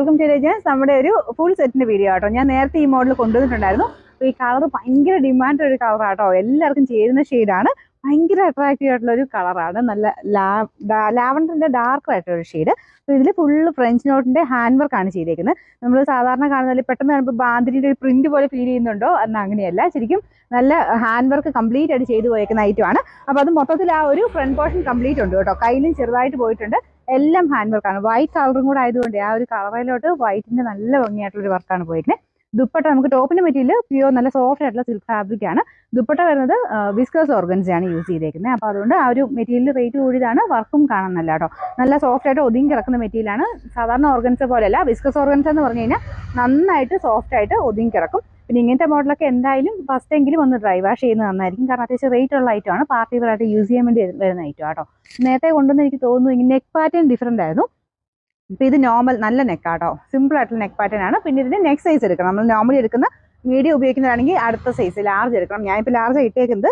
Welcome to രജൻസ്. നമ്മുടെ ഒരു full സെറ്റിന്റെ വീഡിയോ ആട്ടോ. ഞാൻ നേരത്തെ ഈ മോഡൽ കൊണ്ടുവന്നിട്ടുണ്ടായിരുന്നു. അപ്പോൾ ഈ കളർ ഭയങ്കര ഡിമാൻഡ് ഒരു കളറാട്ടോ, എല്ലാവർക്കും ചേരുന്ന ഷെയ്ഡാണ്. ഭയങ്കര അട്രാക്റ്റീവ് ആയിട്ടുള്ള ഒരു കളറാണ്. നല്ല ലാവണ്ടറിന്റെ ഡാർക്ക് ആയിട്ടുള്ള ഒരു ഷെയ്ഡ്. അപ്പോൾ ഇതിൽ ഫുള്ള് ഫ്രഞ്ച് നോട്ടിന്റെ ഹാൻഡ് വർക്കാണ് ചെയ്തേക്കുന്നത്. നമ്മൾ സാധാരണ കാണുന്നതിൽ പെട്ടെന്ന് കാണുമ്പോൾ ബാന്തിരിയുടെ ഒരു പ്രിന്റ് പോലെ ഫീൽ ചെയ്യുന്നുണ്ടോ എന്ന് അങ്ങനെയല്ല. ശരിക്കും നല്ല ഹാൻഡ് വർക്ക് കംപ്ലീറ്റ് ആയിട്ട് ചെയ്തു പോയേക്കുന്ന ഐറ്റമാണ്. അപ്പോൾ അത് മൊത്തത്തിൽ ആ ഒരു ഫ്രണ്ട് പോർഷൻ കംപ്ലീറ്റ് ഉണ്ട് കേട്ടോ. കയ്യിലും ചെറുതായിട്ട് പോയിട്ടുണ്ട്. എല്ലാം ഹാൻഡ് വർക്കാണ്. വൈറ്റ് കളറും കൂടെ ആയതുകൊണ്ട് ആ ഒരു കളറിലോട്ട് വൈറ്റിന്റെ നല്ല ഭംഗിയായിട്ടുള്ള ഒരു വർക്കാണ് പോയിരിക്കുന്നത്. ദുപ്പട്ട നമുക്ക് ടോപ്പിന്റെ മെറ്റീരിയൽ പ്യൂർ നല്ല സോഫ്റ്റ് ആയിട്ടുള്ള സിൽക്ക് ഫാബ്രിക് ആണ്. ദുപ്പട്ട വരുന്നത് വിസ്കസ് ഓർഗൻസയാണ് യൂസ് ചെയ്തേക്കുന്നത്. അപ്പോൾ അതുകൊണ്ട് ആ ഒരു മെറ്റീരിയൽ റേറ്റ് കൂടിയതാണ്. വർക്കും കാണാൻ നല്ല കേട്ടോ. നല്ല സോഫ്റ്റ് ആയിട്ട് ഒതുങ്ങി കിടക്കുന്ന മെറ്റീരിയലാണ്. സാധാരണ ഓർഗൻസ പോലെയല്ല. വിസ്കസ് ഓർഗൻസ എന്ന് പറഞ്ഞു കഴിഞ്ഞാൽ നന്നായിട്ട് സോഫ്റ്റ് ആയിട്ട് ഒതുങ്ങി കിടക്കും. പിന്നെ ഇങ്ങനത്തെ മോഡലൊക്കെ എന്തായാലും ഫസ്റ്റ് എങ്കിലും ഒന്ന് ഡ്രൈ വാഷ് ചെയ്യുന്നത് നന്നായിരിക്കും. കാരണം അത്യാവശ്യം റേറ്റ് ഉള്ള ഐറ്റമാണ്. പാർട്ടി വെയർ ആയിട്ട് യൂസ് ചെയ്യാൻ വേണ്ടി വരുന്ന ഐറ്റം ആട്ടോ. നേരത്തെ കൊണ്ടുവന്ന് എനിക്ക് തോന്നുന്നു നെക്ക് പാറ്റേൺ ഡിഫറെൻ്റ് ആയിരുന്നു. ഇപ്പം ഇത് നോർമൽ നല്ല നെക്കാട്ടോ, സിമ്പിൾ ആയിട്ടുള്ള നെക്ക് പാറ്റേൺ ആണ്. പിന്നെ ഇതിന്റെ നെക്സ്റ്റ് സൈസ് എടുക്കണം. നമ്മൾ നോർമലി എടുക്കുന്ന മീഡിയം ഉപയോഗിക്കുന്നതാണെങ്കിൽ അടുത്ത സൈസ് ലാർജ് എടുക്കണം. ഞാനിപ്പോൾ ലാർജ് ഇട്ടേക്കുന്നത്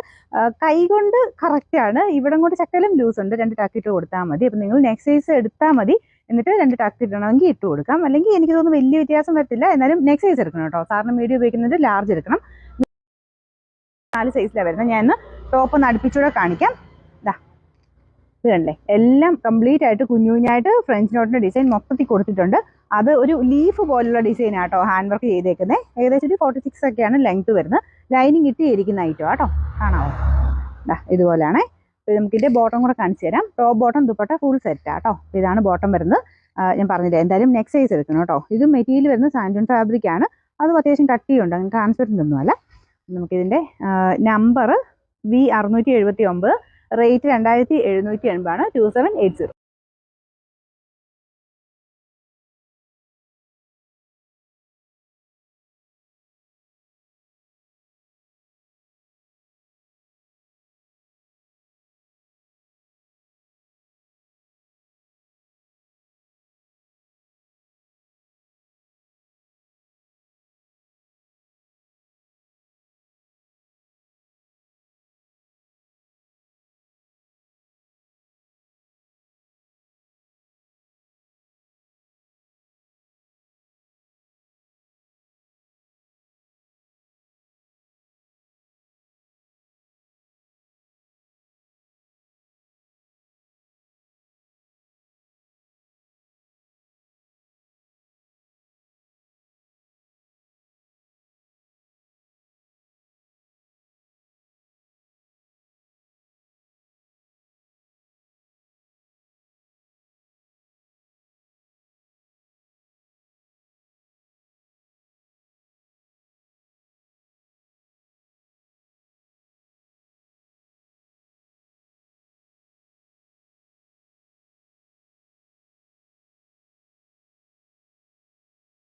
കൈ കൊണ്ട് കറക്റ്റാണ്. ഇവിടെ കൊണ്ട് ചക്കലും ലൂസ് ഉണ്ട്. 2 ടക്ക് ഇട്ട് കൊടുത്താൽ മതി. അപ്പം നിങ്ങൾ നെക്സ്റ്റ് സൈസ് എടുത്താൽ മതി. എന്നിട്ട് 2 ടക്ക് ഇടണമെങ്കിൽ ഇട്ട് കൊടുക്കാം. അല്ലെങ്കിൽ എനിക്ക് തോന്നുന്നു വലിയ വ്യത്യാസം വരത്തില്ല. എന്നാലും നെക്സ്റ്റ് സൈസ് എടുക്കണം കേട്ടോ. സാറിന് മീഡിയം ഉപയോഗിക്കുന്നത് ലാർജ് എടുക്കണം. 4 സൈസിലാണ് വരുന്നത്. ഞാൻ ടോപ്പ് ഒന്ന് അടുപ്പിച്ചൂടെ കാണിക്കാം. ഇത് കണ്ടേ, എല്ലാം കംപ്ലീറ്റ് ആയിട്ട് കുഞ്ഞുകുഞ്ഞായിട്ട് ഫ്രഞ്ച് നോട്ടിന്റെ ഡിസൈൻ മൊത്തത്തിൽ കൊടുത്തിട്ടുണ്ട്. അത് ഒരു ലീഫ് പോലുള്ള ഡിസൈൻ ആട്ടോ ഹാൻഡ് വർക്ക് ചെയ്തേക്കുന്നത്. ഏകദേശം ഒരു 46 ഒക്കെയാണ് ലെങ്ത് വരുന്നത്. ലൈനിങ് ഇട്ടിരിക്കുന്ന ഐറ്റം ആട്ടോ. കാണാമോ? ഇതുപോലെയാണേ. നമുക്കിതിന്റെ ബോട്ടം കൂടെ കാണിച്ചു തരാം. Top bottom dupatta full set ആട്ടോ. ഇതാണ് ബോട്ടം വരുന്നത്. ഞാൻ പറഞ്ഞില്ല, എന്തായാലും നെക്സ്റ്റ് സൈസ് എടുക്കണം കേട്ടോ. ഇത് മെറ്റീരിയൽ വരുന്നത് സാൻഡൂൺ ഫാബ്രിക് ആണ്. അതും അത്യാവശ്യം കട്ടിയുണ്ട്. അങ്ങനെ ട്രാൻസ്പെറൻറ്റ് ഒന്നുമല്ല. നമുക്കിതിന്റെ നമ്പർ V679, റേറ്റ് 2780 ആണ്. 2780.